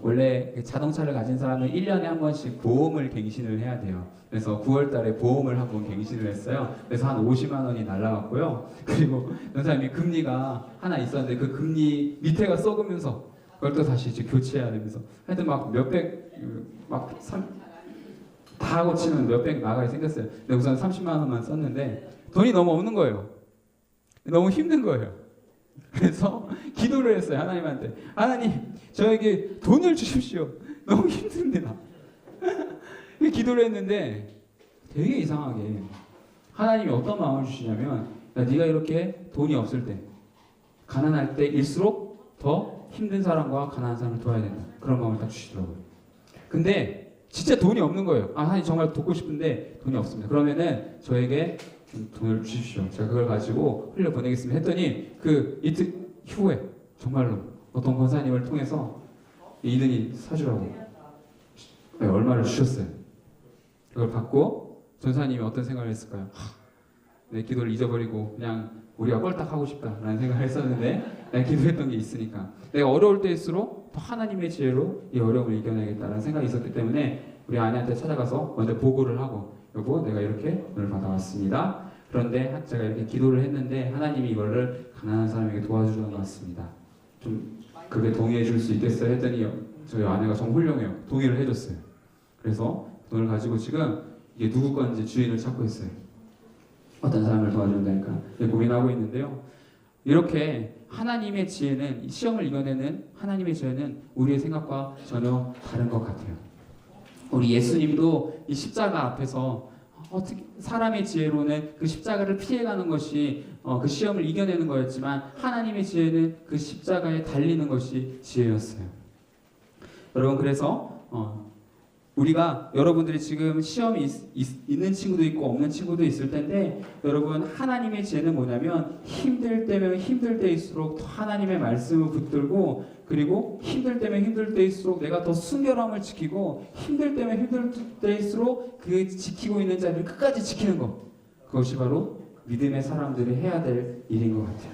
원래 자동차를 가진 사람은 1년에 한 번씩 보험을 갱신을 해야 돼요. 그래서 9월 달에 보험을 한 번 갱신을 했어요. 그래서 한 50만 원이 날라갔고요. 그리고 전사님이 금리가 하나 있었는데 그 금리 밑에가 썩으면서 그걸 또 다시 이제 교체해야 되면서 하여튼 막 몇백, 다 하고 치면 몇백 나가게 생겼어요. 근데 우선 30만 원만 썼는데 돈이 너무 없는 거예요. 너무 힘든 거예요. 그래서 기도를 했어요. 하나님한테. 하나님, 저에게 돈을 주십시오. 너무 힘듭니다. 기도를 했는데 되게 이상하게 하나님이 어떤 마음을 주시냐면, 네가 이렇게 돈이 없을 때, 가난할 때일수록 더 힘든 사람과 가난한 사람을 도와야 된다. 그런 마음을 딱 주시더라고요. 근데 진짜 돈이 없는 거예요. 하나님 정말 돕고 싶은데 돈이 없습니다. 그러면은 저에게 좀 돈을 주십시오. 제가 그걸 가지고 흘려 보내겠습니다. 했더니 그 이틀 후에 정말로 어떤 권사님을 통해서 이든이 사주라고 얼마를 주셨어요. 그걸 받고 전사님이 어떤 생각을 했을까요? 내 기도를 잊어버리고 그냥 우리가 꼴딱 하고 싶다라는 생각을 했었는데, 내가 기도했던 게 있으니까 내가 어려울 때일수록 더 하나님의 지혜로 이 어려움을 이겨내겠다라는 생각이 있었기 때문에 우리 아내한테 찾아가서 먼저 보고를 하고, 여보, 내가 이렇게 돈을 받아왔습니다. 그런데 제가 이렇게 기도를 했는데 하나님이 이거를 가난한 사람에게 도와주는 것 같습니다. 좀 그게 동의해 줄 수 있겠어요? 했더니 저희 아내가 정말 훌륭해요. 동의를 해줬어요. 그래서 돈을 가지고 지금 이게 누구 건지 주인을 찾고 있어요. 어떤 사람을 도와준다니까 고민하고 있는데요. 이렇게 하나님의 지혜는, 시험을 이겨내는 하나님의 지혜는 우리의 생각과 전혀 다른 것 같아요. 우리 예수님도 이 십자가 앞에서 어떻게 사람의 지혜로는 그 십자가를 피해가는 것이 그 시험을 이겨내는 거였지만, 하나님의 지혜는 그 십자가에 달리는 것이 지혜였어요. 여러분, 그래서 우리가 여러분들이 지금 시험이 있는 친구도 있고 없는 친구도 있을 텐데 여러분 하나님의 지혜는 뭐냐면 힘들 때면 힘들 때일수록 더 하나님의 말씀을 붙들고 그리고 힘들 때면 힘들 때일수록 내가 더 순결함을 지키고 힘들 때면 힘들 때일수록 그 지키고 있는 자리를 끝까지 지키는 것 그것이 바로 믿음의 사람들이 해야 될 일인 것 같아요.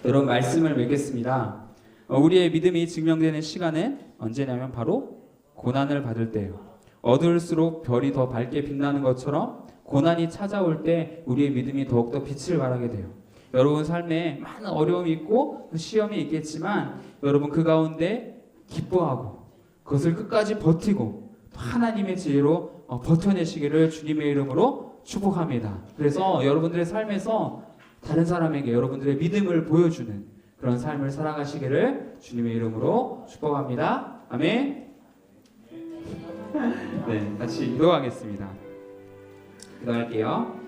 여러분 말씀을 맺겠습니다. 우리의 믿음이 증명되는 시간은 언제냐면 바로 고난을 받을 때예요. 어두울수록 별이 더 밝게 빛나는 것처럼 고난이 찾아올 때 우리의 믿음이 더욱더 빛을 발하게 돼요. 여러분 삶에 많은 어려움이 있고 시험이 있겠지만 여러분 그 가운데 기뻐하고 그것을 끝까지 버티고 하나님의 지혜로 버텨내시기를 주님의 이름으로 축복합니다. 그래서 여러분들의 삶에서 다른 사람에게 여러분들의 믿음을 보여주는 그런 삶을 살아가시기를 주님의 이름으로 축복합니다. 아멘. 네, 같이 기도하겠습니다. 기도할게요.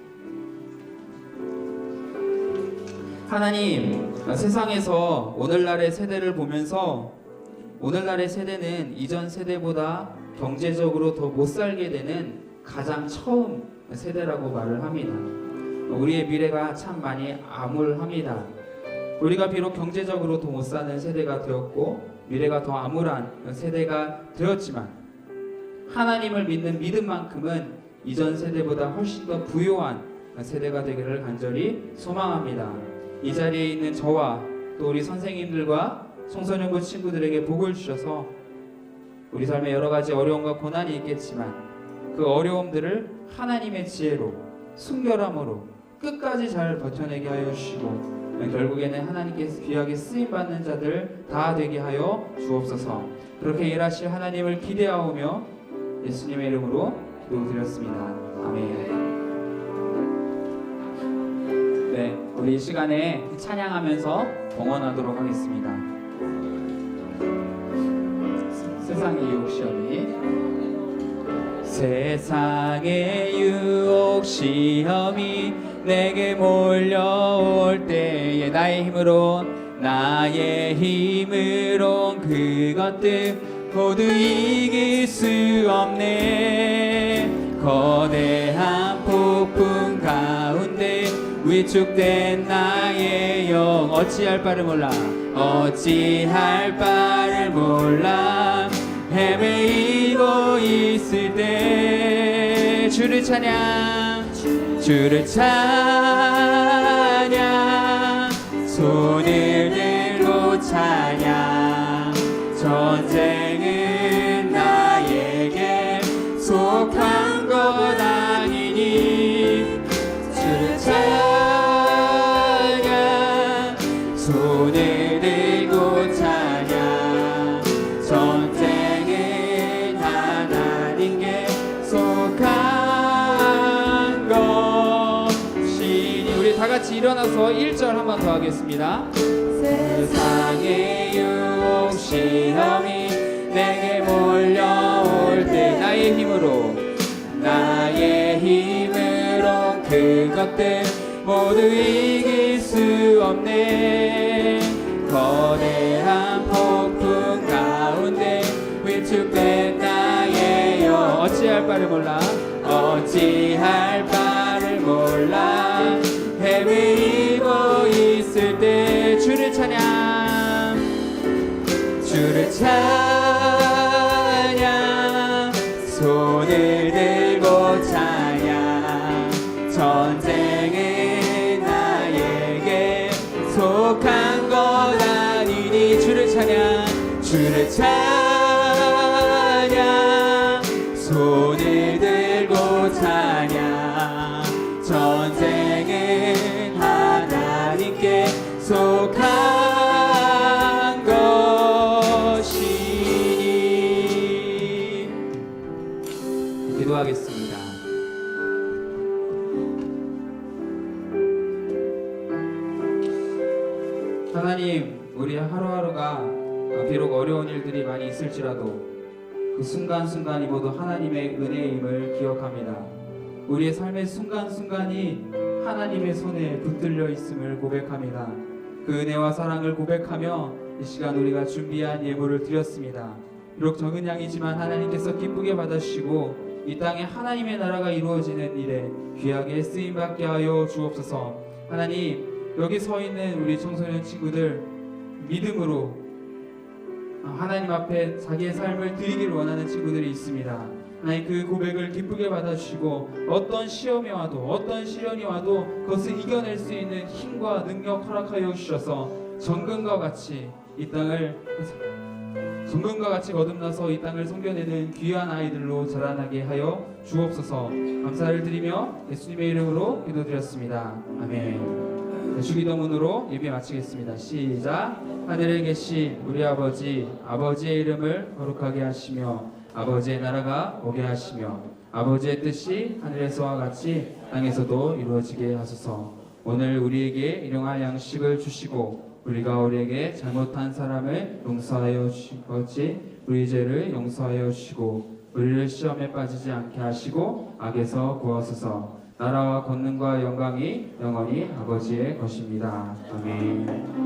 하나님, 세상에서 오늘날의 세대를 보면서 오늘날의 세대는 이전 세대보다 경제적으로 더 못 살게 되는 가장 처음 세대라고 말을 합니다. 우리의 미래가 참 많이 암울합니다. 우리가 비록 경제적으로 더 못 사는 세대가 되었고 미래가 더 암울한 세대가 되었지만 하나님을 믿는 믿음만큼은 이전 세대보다 훨씬 더 부요한 세대가 되기를 간절히 소망합니다. 이 자리에 있는 저와 또 우리 선생님들과 청소년부 친구들에게 복을 주셔서 우리 삶에 여러 가지 어려움과 고난이 있겠지만 그 어려움들을 하나님의 지혜로 순결함으로 끝까지 잘 버텨내게 하여 주시고 결국에는 하나님께서 귀하게 쓰임받는 자들 다 되게 하여 주옵소서. 그렇게 일하실 하나님을 기대하오며 예수님의 이름으로 기도드렸습니다. 아멘. 네, 우리 이 시간에 찬양하면서 봉헌하도록 하겠습니다. 세상의 유혹 시험이 세상의 유혹 시험이 내게 몰려올 때에 나의 힘으로 그것들 모두 이길 수 없네. 거대한 폭풍 가운데 위축된 나의 영 어찌할 바를 몰라 헤매이고 있을 때 주를 찬양 손을 들고 찬양 전쟁은 나에게 속한 것 아니니 주를 찬양 손을 들고 찬양 전쟁은 하나님께 속한 것이니 우리 다같이 일어나서 1절 한 번 더 하겠습니다. 세상의 유혹 시험이 내게 몰려올 때 나의 힘으로 그것들 모두 이길 수 없네. 거대한 폭풍 가운데 위축된 나의 영 어찌할 바를 몰라 헤매이고 있을 때 주를 찬양 손을 들고 찬양 전쟁은 나에게 속한 것 아니니 주를 찬양 손을 들고 찬양 전쟁은 하나님께 속한 것이니 기도하겠습니다. 하나님, 우리 하루하루가 비록 어려운 일들이 많이 있을지라도 그 순간순간이 모두 하나님의 은혜임을 기억합니다. 우리의 삶의 순간순간이 하나님의 손에 붙들려 있음을 고백합니다. 그 은혜와 사랑을 고백하며 이 시간 우리가 준비한 예물을 드렸습니다. 비록 적은 양이지만 하나님께서 기쁘게 받아주시고 이 땅에 하나님의 나라가 이루어지는 일에 귀하게 쓰임받게 하여 주옵소서. 하나님, 여기 서 있는 우리 청소년 친구들 믿음으로 하나님 앞에 자기의 삶을 드리기를 원하는 친구들이 있습니다. 하나님, 그 고백을 기쁘게 받아주시고 어떤 시험이 와도 어떤 시련이 와도 그것을 이겨낼 수 있는 힘과 능력 허락하여 주셔서 정금과 같이 거듭나서 이 땅을 섬겨내는 귀한 아이들로 자라나게 하여 주옵소서. 감사를 드리며 예수님의 이름으로 기도드렸습니다. 아멘. 주기도문으로 예배 마치겠습니다. 시작. 하늘에 계신 우리 아버지, 아버지의 이름을 거룩하게 하시며 아버지의 나라가 오게 하시며 아버지의 뜻이 하늘에서와 같이 땅에서도 이루어지게 하소서. 오늘 우리에게 일용할 양식을 주시고 우리가 우리에게 잘못한 사람을 용서하여 주신 것이 우리 죄를 용서하여 주시고 우리를 시험에 빠지지 않게 하시고 악에서 구하소서. 나라와 권능과 영광이 영원히 아버지의 것입니다. 아멘.